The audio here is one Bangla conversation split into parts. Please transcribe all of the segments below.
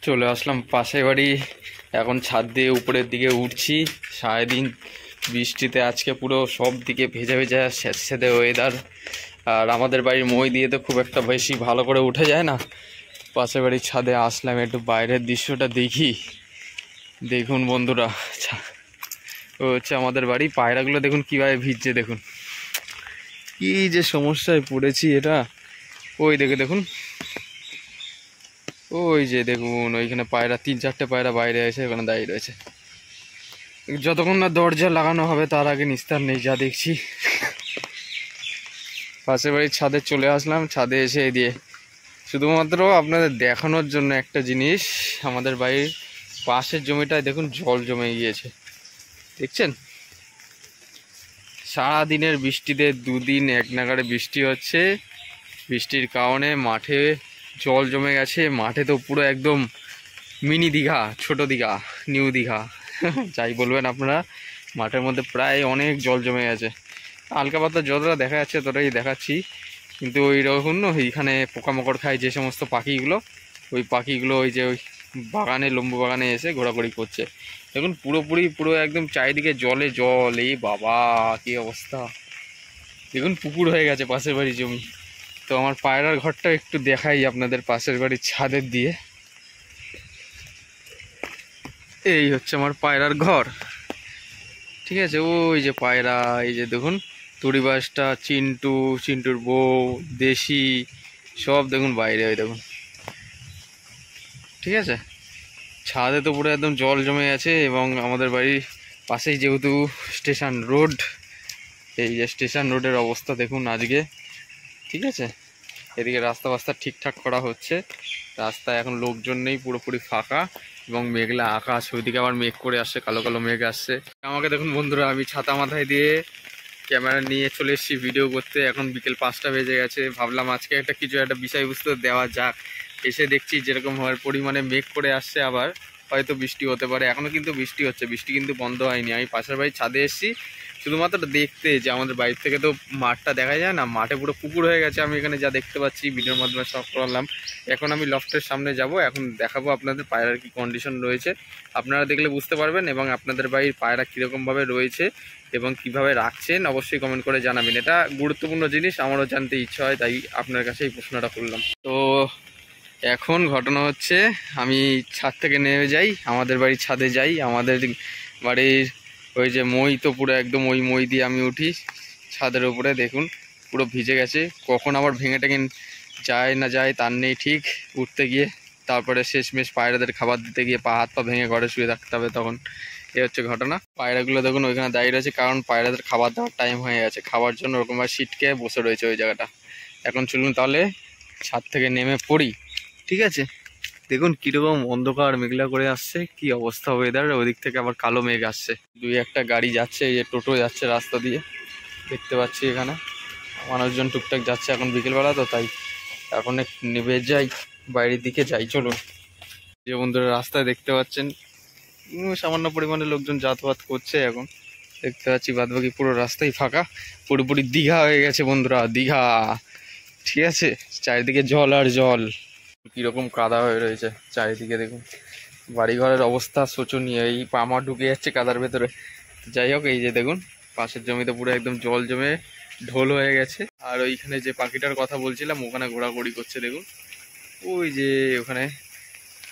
চলে আসলাম পাশের বাড়ি। এখন ছাদ দিয়ে উপরের দিকে উঠছি। সারাদিন বৃষ্টিতে আজকে পুরো সব দিকে ভেজা ভেজা স্যাঁতস্যাঁতে ওয়েদার। আর আমাদের বাড়ির মই দিয়ে তো খুব একটা বেশি ভালো করে উঠে যায় না। পাশের বাড়ির ছাদে আসলাম, একটু বাইরের দৃশ্যটা দেখি। দেখুন বন্ধুরা, ও হচ্ছে আমাদের বাড়ি। পায়রাগুলো দেখুন কীভাবে ভিজছে, দেখুন কী যে সমস্যায় পড়েছি এটা। ওই দেখুন, ওই যে দেখুন ওইখানে পায়রা, 3-4টে পায়রা বাইরে এসে ওখানে দাঁড়িয়ে রয়েছে। যতক্ষণ না দরজা লাগানো হবে তার আগে নিস্তার নেই, যা দেখছি। পাশের বাড়ির ছাদে চলে আসলাম। ছাদে এসে দিয়ে শুধুমাত্র আপনাদের দেখানোর জন্য একটা জিনিস, আমাদের বাড়ির পাশের জমিটায় দেখুন জল জমে গিয়েছে, দেখছেন? সারাদিনের বৃষ্টিতে 2 দিন এক নাগাড়ে বৃষ্টি হচ্ছে। বৃষ্টির কারণে মাঠে জল জমে গেছে। মাঠে তো পুরো একদম মিনি দীঘা, ছোট দীঘা, নিউ দীঘা, যাই বলবেন আপনারা। মাঠের মধ্যে প্রায় অনেক জল জমে গেছে। হালকা পাতলা যতটা দেখা যাচ্ছে ততটাই দেখাচ্ছি, কিন্তু ওই রকম এইখানে পোকামাকড় খায় যে সমস্ত পাখিগুলো, ওই পাখিগুলো ওই যে ওই বাগানে, লম্বু বাগানে এসে ঘোরাঘুরি করছে। দেখুন পুরো একদম চারিদিকে জলে জল। এই বাবা, কি অবস্থা! দেখুন পুকুর হয়ে গেছে পাশের বাড়ির জমি। তো আমার পায়রার ঘরটা একটু দেখাই আপনাদের পাশের বাড়ির ছাদের দিয়ে। এই হচ্ছে আমার পায়রার ঘর, ঠিক আছে? ওই যে পায়রা, এই যে দেখুন তুড়িবাসটা, চিন্টুর বউ, দেশি সব দেখুন বাইরে, ওই দেখুন, ঠিক আছে? ছাদে তো পুরো একদম জল জমে গেছে। এবং আমাদের বাড়ির পাশেই যেহেতু স্টেশন রোড, এই যে স্টেশন রোডের অবস্থা দেখুন আজকে, ঠিক আছে? এদিকে রাস্তা ঠিকঠাক করা হচ্ছে। রাস্তায় এখন লোকজন নেই, পুরোপুরি ফাঁকা এবং মেঘলা আকাশ। ওইদিকে আবার মেঘ করে আসছে, কালো কালো মেঘ আসছে। আমাকে দেখুন বন্ধুরা, আমি ছাতা মাথায় দিয়ে ক্যামেরা নিয়ে চলে এসেছি ভিডিও করতে। এখন বিকেল 5টা বেজে গেছে। ভাবলাম আজকে কিছু একটা বিষয়বস্তু দেওয়া যাক। এসে দেখছি যেরকম হওয়ার পরিমাণে মেঘ করে আসছে, আবার হয়তো বৃষ্টি হতে পারে। এখনও কিন্তু বৃষ্টি হচ্ছে, বৃষ্টি কিন্তু বন্ধ হয়নি। আমি পাশের বাড়ির ছাদে এসেছি শুধুমাত্র দেখতে, যে আমাদের বাড়ির থেকে তো মাঠটা দেখা যায় না, মাঠে পুরো পুকুর হয়ে গেছে। আমি এখানে যা দেখতে পাচ্ছি ভিডিওর মাধ্যমে সব করলাম। এখন আমি লফটের সামনে যাব, এখন দেখাবো আপনাদের পায়রার কি কন্ডিশন রয়েছে। আপনারা দেখলে বুঝতে পারবেন, এবং আপনাদের বাড়ির পায়রা কীরকমভাবে রয়েছে এবং কিভাবে রাখছেন অবশ্যই কমেন্ট করে জানাবেন। এটা গুরুত্বপূর্ণ জিনিস, আমারও জানতে ইচ্ছা হয়, তাই আপনার কাছে এই প্রশ্নটা করলাম। তো এখন ঘটনা হচ্ছে, আমি ছাদ থেকে নেমে যাই, আমাদের বাড়ির ছাদে যাই। আমাদের বাড়ির ওই যে মই, তো পুরো একদম ওই মই দিয়ে আমি উঠি ছাদের উপরে। দেখুন পুরো ভিজে গেছে। কখন আবার ভেঙে টেঙে যায় না যায় তার নেই ঠিক। উঠতে গিয়ে তারপরে শেষমেশ পায়রাদের খাবার দিতে গিয়ে হাত পা ভেঙে ঘরে শুয়ে থাকতে হবে তখন। এই হচ্ছে ঘটনা। পায়রাগুলো দেখুন ওইখানে দাঁড়িয়ে রয়েছে, কারণ পায়রাদের খাবার দেওয়ার টাইম হয়ে গেছে। খাবার জন্য ওরকমভাবে সিটকে বসে রয়েছে ওই জায়গাটা। এখন চলুন তাহলে ছাদ থেকে নেমে পড়ি, ঠিক আছে? দেখুন কীরকম অন্ধকার মেঘলা করে আসছে, কি অবস্থা ওয়েদার। ওইদিক থেকে আবার কালো মেঘ আসছে। 2-1টা গাড়ি যাচ্ছে, এই যে টোটো যাচ্ছে রাস্তা দিয়ে, দেখতে পাচ্ছি এখানে মানুষজন টুকটাক যাচ্ছে। এখন বিকেলবেলা তো, তাই এখন নেমে যাই, বাইরের দিকে যাই। চলুন। যে বন্ধুরা রাস্তায় দেখতে পাচ্ছেন সামান্য পরিমাণে লোকজন যাতায়াত করছে, এখন দেখতে পাচ্ছি। বাদবাকি পুরো রাস্তাই ফাঁকা, পুরোপুরি দীঘা হয়ে গেছে বন্ধুরা, দীঘা, ঠিক আছে? চারিদিকে জল আর জল। কীরকম কাদা হয়ে রয়েছে চারিদিকে, দেখুন বাড়িঘরের অবস্থা শোচনীয়। এই পামা ঢুকে যাচ্ছে কাদার ভেতরে। যাই হোক, এই যে দেখুন পাশের জমিতে পুরো একদম জল জমে ঢোল হয়ে গেছে। আর ওইখানে যে পাখিটার কথা বলছিলাম, ওখানে ঘোরাঘুরি করছে দেখুন। ওই যে ওখানে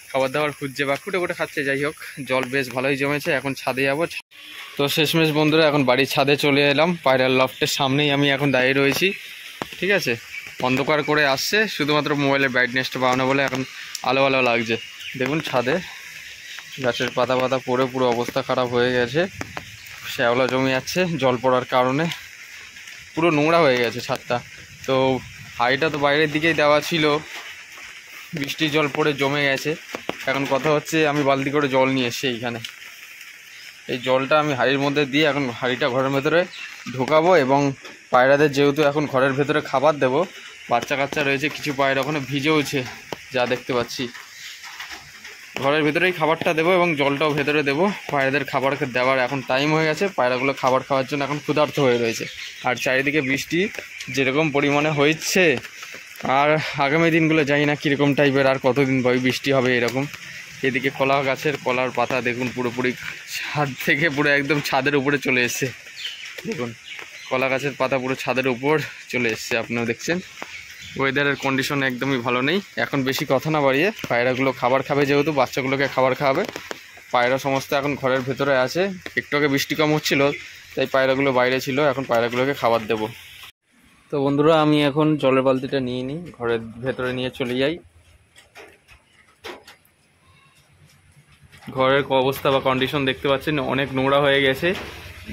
খাবার দাবার খুঁজছে বা খুঁটে খুঁটে খাচ্ছে। যাই হোক, জল বেশ ভালোই জমেছে। এখন ছাদে যাবো। তো শেষমেশ বন্ধুরা এখন বাড়ির ছাদে চলে এলাম। পায়রার লফটের সামনেই আমি এখন দাঁড়িয়ে রয়েছি, ঠিক আছে? অন্ধকার করে আসছে, শুধুমাত্র মোবাইলের ব্রাইটনেসটা বাড়ানো বলে এখন আলো আলো লাগছে। দেখুন ছাদে গাছের পাতা পড়ে পুরো অবস্থা খারাপ হয়ে গেছে। শ্যাওলা জমে যাচ্ছে জল পড়ার কারণে, পুরো নোংরা হয়ে গেছে ছাদটা। তো হাঁড়িটা তো বাইরের দিকেই দেওয়া ছিল, বৃষ্টির জল পড়ে জমে গেছে। এখন কথা হচ্ছে, আমি বালতি করে জল নিয়ে এসছি এইখানে। এই জলটা আমি হাঁড়ির মধ্যে দিয়ে এখন হাঁড়িটা ঘরের ভেতরে ঢোকাবো। এবং পায়রাদের যেহেতু এখন ঘরের ভেতরে খাবার দেবো, বাচ্চা কাচ্চা রয়েছে কিছু পায়রা ওখানে ভিজেওছে, যা দেখতে পাচ্ছি। ঘরের ভেতরেই খাবারটা দেবো এবং জলটাও ভেতরে দেবো। পায়রাদের খাবার দেওয়ার এখন টাইম হয়ে গেছে। পায়রাগুলো খাবার খাওয়ার জন্য এখন ক্ষুধার্ত হয়ে রয়েছে। আর চারিদিকে বৃষ্টি যেরকম পরিমাণে হচ্ছে, আর আগামী দিনগুলো জানি না কীরকম টাইপের, আর কতদিন বৃষ্টি হবে এরকম। এদিকে কলা গাছের কলার পাতা দেখুন পুরোপুরি ছাদ থেকে পুরো একদম ছাদের উপরে চলে এসছে। দেখুন কলা গাছের পাতা পুরো ছাদের উপর চলে এসছে, আপনারা দেখছেন। ওয়েদারের কন্ডিশন একদমই ভালো নেই। এখন বেশি কথা না বাড়িয়ে পায়রাগুলো খাবার খাবে, যেহেতু বাচ্চাগুলোকে খাবার খাওয়াবে। পায়রা সমস্ত এখন ঘরের ভেতরে আছে, একটু আগে বৃষ্টি কম হচ্ছিল তাই পায়রাগুলো বাইরে ছিল, এখন পায়রাগুলোকে খাবার দেব। তো বন্ধুরা আমি এখন জলের বালতিটা নিয়ে নিই, ঘরের ভেতরে নিয়ে চলে যাই। ঘরের অবস্থা বা কন্ডিশন দেখতে পাচ্ছেন, অনেক নোংরা হয়ে গেছে।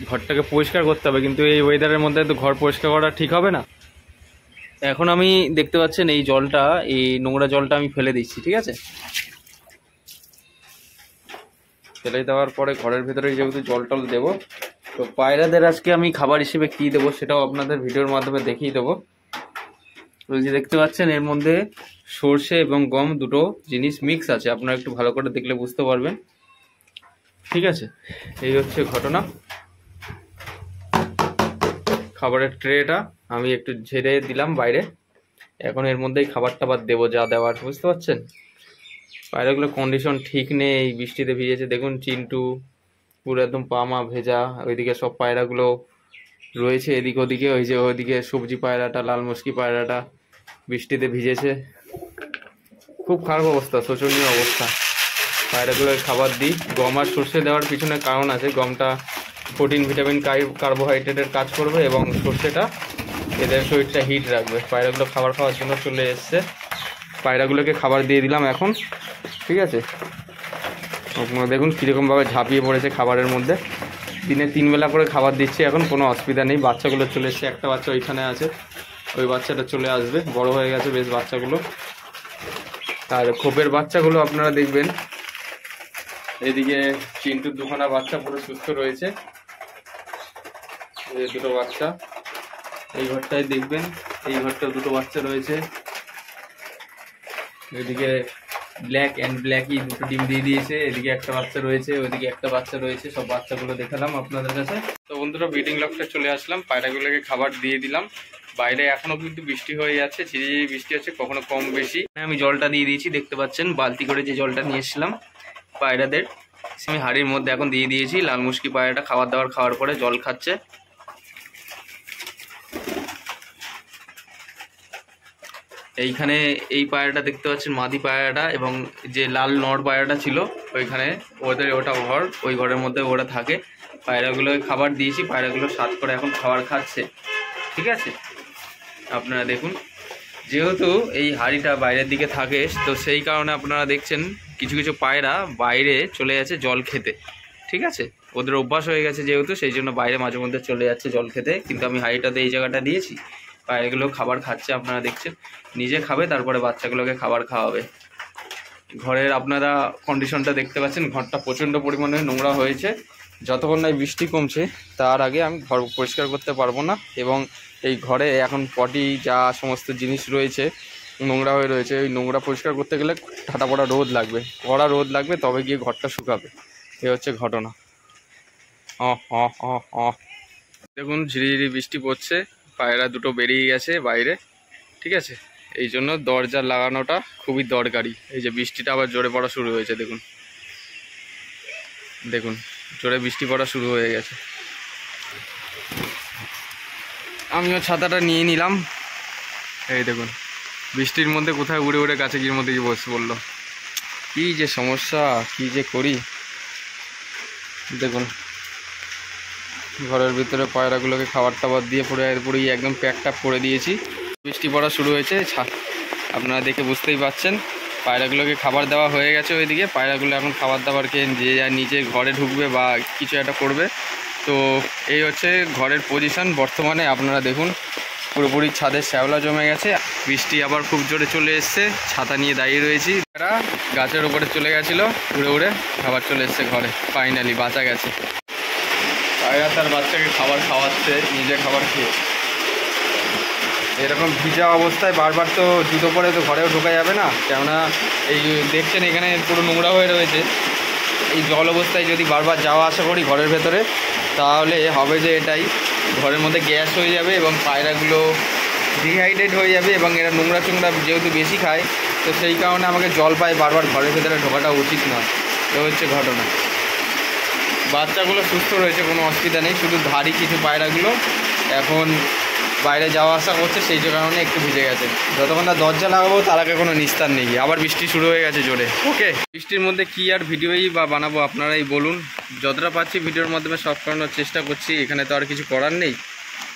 ঘরটাকে পরিষ্কার করতে হবে, কিন্তু এই ওয়েদারের মধ্যে তো ঘর পরিষ্কার করা ঠিক হবে না। এখন আমি দেখতে পাচ্ছেন এই জলটা, এই নোংরা জলটা আমি ফেলে দিচ্ছি, ঠিক আছে। ফেলে দেওয়ার পরে ঘরের ভেতরে যেহেতু জল টল দেবো, তো পায়রাদের আজকে আমি খাবার হিসেবে কী দেবো সেটাও আপনাদের ভিডিওর মাধ্যমে দেখিয়ে দেবো। ওই যে দেখতে পাচ্ছেন এর মধ্যে সর্ষে এবং গম দুটো জিনিস মিক্স আছে, আপনারা একটু ভালো করে দেখলে বুঝতে পারবেন, ঠিক আছে। এই হচ্ছে ঘটনা। খাবারের ট্রেটা আমি একটু ঝেড়ে দিলাম বাইরে, এখন এর মধ্যেই খাবার টাবার দেবো যা দেওয়ার, বুঝতে পারছেন। পায়রাগুলোর কন্ডিশন ঠিক নেই, এই বৃষ্টিতে ভিজেছে। দেখুন চিন্টু পুরো একদম পামা ভেজা, ওইদিকে সব পায়রাগুলো রয়েছে এদিক ওদিকে। ওই যে ওইদিকে সবজি পায়রাটা, লাল মুশকি পায়রাটা বৃষ্টিতে ভিজেছে। খুব খারাপ অবস্থা, শোচনীয় অবস্থা। পায়রাগুলোর খাবার দিই। গম আর সর্ষে দেওয়ার পিছনে কারণ আছে, গমটা প্রোটিন ভিটামিন কার্বোহাইড্রেটের কাজ করবে এবং সর্ষেটা এদের শরীরটা হিট রাখবে। পায়রাগুলো খাবার খাওয়ার জন্য চলে এসছে, পায়রাগুলোকে খাবার দিয়ে দিলাম এখন, ঠিক আছে। আপনারা দেখুন কীরকমভাবে ঝাঁপিয়ে পড়েছে খাবারের মধ্যে। দিনে 3 বেলা করে খাবার দিচ্ছি, এখন কোনো অসুবিধা নেই। বাচ্চাগুলো চলে এসছে, একটা বাচ্চা ওইখানে আছে, ওই বাচ্চাটা চলে আসবে, বড় হয়ে গেছে বেশ বাচ্চাগুলো। আর খোপের বাচ্চাগুলো আপনারা দেখবেন, এদিকে চিন্টুর দুখানা বাচ্চা পুরো সুস্থ রয়েছে, এই দুটো বাচ্চা। এই ঘরটায় দেখবেন, এই ঘরটায় দুটো বাচ্চা রয়েছে। এদিকে ব্ল্যাক অ্যান্ড ব্ল্যাকই দুটো ডিম দিয়ে দিয়েছে, এদিকে একটা বাচ্চা রয়েছে, ওইদিকে একটা বাচ্চা রয়েছে। সব বাচ্চাগুলো দেখালাম আপনাদের কাছে। তো বন্ধুরা ব্রিডিং লফটে চলে আসলাম, পায়রাগুলোকে খাবার দিয়ে দিলাম। বাইরে এখনো কিন্তু বৃষ্টি হয়ে যাচ্ছে, ঝিরিঝিরি বৃষ্টি হচ্ছে, কখনো কম বেশি। আমি জলটা দিয়ে দিয়েছি, দেখতে পাচ্ছেন বালতি করে যে জলটা নিয়ে এসেছিলাম পায়রাদের, আমি হাঁড়ির মধ্যে এখন দিয়ে দিয়েছি। লাল মুশকি পায়রাটা খাবার দাবার খাওয়ার পরে জল খাচ্ছে। এইখানে এই পায়রাটা দেখতে পাচ্ছেন মাদি পায়রাটা, এবং যে লাল নর পায়রাটা ছিল ওইখানে, ওদের ওটা ঘর, ওই ঘরের মধ্যে ওরা থাকে। পায়রাগুলোকে খাবার দিয়েছি, পায়রাগুলো স্বাদ করে এখন খাবার খাচ্ছে, ঠিক আছে। আপনারা দেখুন, যেহেতু এই হাঁড়িটা বাইরের দিকে থাকে, তো সেই কারণে আপনারা দেখছেন কিছু কিছু পায়রা বাইরে চলে যাচ্ছে জল খেতে, ঠিক আছে। ওদের অভ্যাস হয়ে গেছে যেহেতু, সেই জন্য বাইরে মাঝে মধ্যে চলে যাচ্ছে জল খেতে। কিন্তু আমি হাঁড়িটাতে এই জায়গাটা দিয়েছি, পায়রাগুলো খাবার খাচ্ছে, আপনারা দেখছেন। নিজে খাবে, তারপরে বাচ্চাগুলোকে খাবার খাওয়াবে। ঘরের আপনারা কন্ডিশনটা দেখতে পাচ্ছেন, ঘরটা প্রচণ্ড পরিমাণে নোংরা হয়েছে। যতক্ষণ না বৃষ্টি কমছে তার আগে আমি ঘর পরিষ্কার করতে পারবো না। এবং এই ঘরে এখন পটি যা সমস্ত জিনিস রয়েছে নোংরা হয়ে রয়েছে, ওই নোংরা পরিষ্কার করতে গেলে ঠাটা পড়া রোদ লাগবে, কড়া রোদ লাগবে, তবে গিয়ে ঘরটা শুকাবে। এই হচ্ছে ঘটনা। দেখুন ঝিরিঝিরি বৃষ্টি পড়ছে, পায়রা দুটো বেরিয়ে গেছে বাইরে, ঠিক আছে। এই জন্য দরজা লাগানোটা খুবই দরকারি। এই যে বৃষ্টিটা আবার জোরে পড়া শুরু হয়েছে, দেখুন দেখুন জোরে বৃষ্টি পড়া শুরু হয়ে গেছে। আমিও ছাতাটা নিয়ে নিলাম। এই দেখুন বৃষ্টির মধ্যে কোথায় উড়ে উড়ে গাছে গিয়ে মধ্যে গিয়ে বসে পড়লো। কী যে সমস্যা, কী যে করি। দেখুন ঘরের ভিতরে পায়রাগুলোকে খাবার টাবার দিয়ে পুরো একদম প্যাক ট্যাক করে দিয়েছি। বৃষ্টি পড়া শুরু হয়েছে, আপনারা দেখে বুঝতেই পারছেন। পায়রাগুলোকে খাবার দেওয়া হয়ে গেছে ওইদিকে, পায়রাগুলো এখন খাবার দাবার খেয়ে যে যা নিচে ঘরে ঢুকবে বা কিছু একটা করবে। তো এই হচ্ছে ঘরের পজিশন বর্তমানে। আপনারা দেখুন পুরোপুরি ছাদের শ্যাওলা জমে গেছে, বৃষ্টি আবার খুব জোরে চলে এসছে, ছাতা নিয়ে দাঁড়িয়ে রয়েছি। এরা গাছের উপরে চলে গেছিলো উড়ে উড়ে, খাবার চলে এসছে ঘরে, ফাইনালি বাঁচা গেছে। পায়রা তার বাচ্চাকে খাবার খাওয়াচ্ছে, নিজে খাবার খেয়ে। এরকম ভিজা অবস্থায় বারবার তো জুতো পরে তো ঘরেও ঢোকা যাবে না, কেননা এই দেখছেন এখানে পুরো নোংরা হয়ে রয়েছে। এই জল অবস্থায় যদি বারবার যাওয়া আসা করি ঘরের ভেতরে, তাহলে হবে যে এটাই, ঘরের মধ্যে গ্যাস হয়ে যাবে এবং পায়রাগুলো ডিহাইড্রেট হয়ে যাবে। এবং এরা নোংরা যেহেতু বেশি খায়, তো সেই কারণে আমাকে জল পায়ে বারবার ঘরের ভেতরে ঢোকাটা উচিত নয়। এ হচ্ছে ঘটনা। বাচ্চাগুলো সুস্থ রয়েছে, কোনো অসুবিধা নেই, শুধু ধাড়ি কিছু পায়রাগুলো এখন বাইরে যাওয়া আসা করছে, সেই কারণে একটু ভিজে গেছে। যতক্ষণ না দরজা লাগাবো তার আগে কোনো নিস্তার নেই। আবার বৃষ্টি শুরু হয়ে গেছে জোরে। ওকে, বৃষ্টির মধ্যে কী আর ভিডিওই বা বানাবো আপনারাই বলুন। যতটা পাচ্ছি ভিডিওর মাধ্যমে সব করানোর চেষ্টা করছি, এখানে তো আর কিছু করার নেই।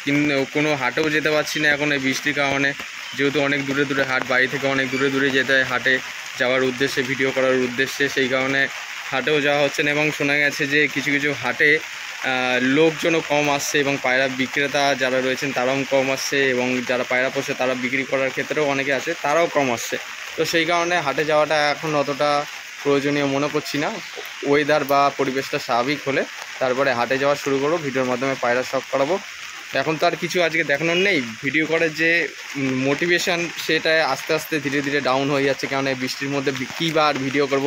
কিন্তু কোনো হাটেও যেতে পারছি না এখন এই বৃষ্টির কারণে, যেহেতু অনেক দূরে দূরে হাট, বাড়ি থেকে অনেক দূরে দূরে যেতে হয় হাটে যাওয়ার উদ্দেশ্যে, ভিডিও করার উদ্দেশ্যে। সেই কারণে হাটেও যাওয়া হচ্ছে না। এবং শোনা গেছে যে কিছু কিছু হাটে লোকজনও কম আসছে এবং পায়রা বিক্রেতা যারা রয়েছেন তারাও কম আসছে, এবং যারা পায়রা পোষে তারা বিক্রি করার ক্ষেত্রেও অনেকে আছে, তারাও কম আসছে। তো সেই কারণে হাটে যাওয়াটা এখন অতটা প্রয়োজনীয় মনে করছি না। ওয়েদার বা পরিবেশটা স্বাভাবিক হলে তারপরে হাটে যাওয়া শুরু করবো, ভিডিওর মাধ্যমে পায়রা শখ করাবো। এখন তো আর কিছু আজকে দেখানোর নেই। ভিডিও করার যে মোটিভেশন সেটা আস্তে আস্তে ধীরে ধীরে ডাউন হয়ে যাচ্ছে, কারণ এই বৃষ্টির মধ্যে কী বা আর ভিডিও করব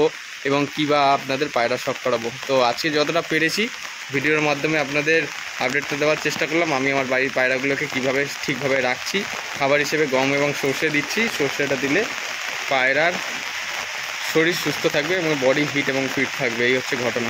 এবং কী বা আপনাদের পায়রা শখ করাবো। তো আজকে যতটা পেরেছি ভিডিওর মাধ্যমে আপনাদের আপডেটটা দেওয়ার চেষ্টা করলাম। আমি আমার বাড়ির পায়রাগুলোকে কীভাবে ঠিকভাবে রাখছি, খাবার হিসেবে গম এবং সর্ষে দিচ্ছি। সর্ষেটা দিলে পায়রার শরীর সুস্থ থাকবে এবং বডি হিট এবং ফিট থাকবে। এই হচ্ছে ঘটনা।